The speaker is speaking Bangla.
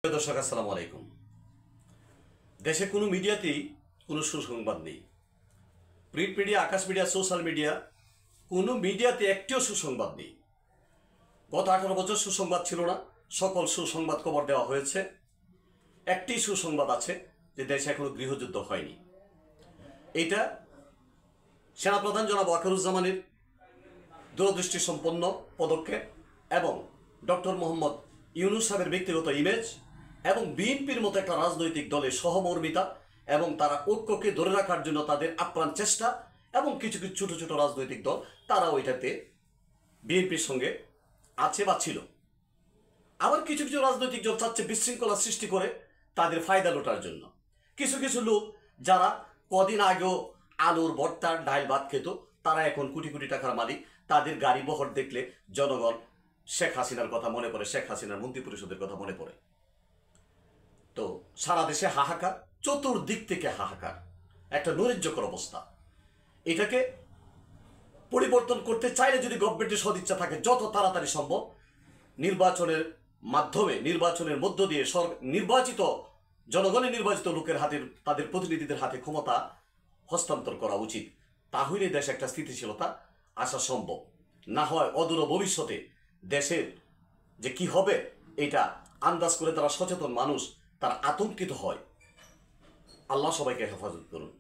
দর্শক আসসালামু আলাইকুম। দেশে কোনো মিডিয়াতেই কোনো সুসংবাদ নেই। প্রিন্ট মিডিয়া, আকাশ মিডিয়া, সোশ্যাল মিডিয়া, কোনো মিডিয়াতে একটিও সুসংবাদ নেই। গত 18 বছর সুসংবাদ ছিল না, সকল সুসংবাদ কবর দেওয়া হয়েছে। একটি সুসংবাদ আছে যে দেশে এখনো গৃহযুদ্ধ হয়নি। এটা সেনাপ্রধান জনাব ওয়াকারুজ্জামানের দূরদৃষ্টি সম্পন্ন পদক্ষেপ এবং ডক্টর মোহাম্মদ ইউনূস সাহেবের ব্যক্তিগত ইমেজ এবং বিএনপির মতো একটা রাজনৈতিক দলের সহমর্মিতা এবং তারা ঐক্যকে ধরে রাখার জন্য তাদের আপ্রাণ চেষ্টা এবং কিছু কিছু ছোট ছোট রাজনৈতিক দল তারাও এটাতে বিএনপির সঙ্গে আছে বা ছিল। আবার কিছু কিছু রাজনৈতিক দল চাচ্ছে বিশৃঙ্খলা সৃষ্টি করে তাদের ফায়দা লোটার জন্য। কিছু কিছু লোক যারা কদিন আগেও আলুর ভর্তার ডাল ভাত খেত, তারা এখন কোটি কোটি টাকার মালিক। তাদের গাড়ি বহর দেখলে জনগণ শেখ হাসিনার কথা মনে পড়ে, শেখ হাসিনার মন্ত্রিপরিষদের কথা মনে পড়ে। তো সারা দেশে হাহাকার, চতুর্দিক থেকে হাহাকার, একটা নৈরাজ্যকর অবস্থা। এটাকে পরিবর্তন করতে চাইলে যদি গভর্নমেন্টের সদিচ্ছা থাকে, যত তাড়াতাড়ি সম্ভব নির্বাচনের মাধ্যমে, নির্বাচনের মধ্য দিয়ে নির্বাচিত জনগণের নির্বাচিত লোকের হাতে, তাদের প্রতিনিধিদের হাতে ক্ষমতা হস্তান্তর করা উচিত। তাহলে দেশে একটা স্থিতিশীলতা আসা সম্ভব। না হয় অদূর ভবিষ্যতে দেশের যে কি হবে এটা আন্দাজ করে তারা সচেতন মানুষ, তারা আতঙ্কিত হয়। আল্লাহ সবাইকে হেফাজত করুন।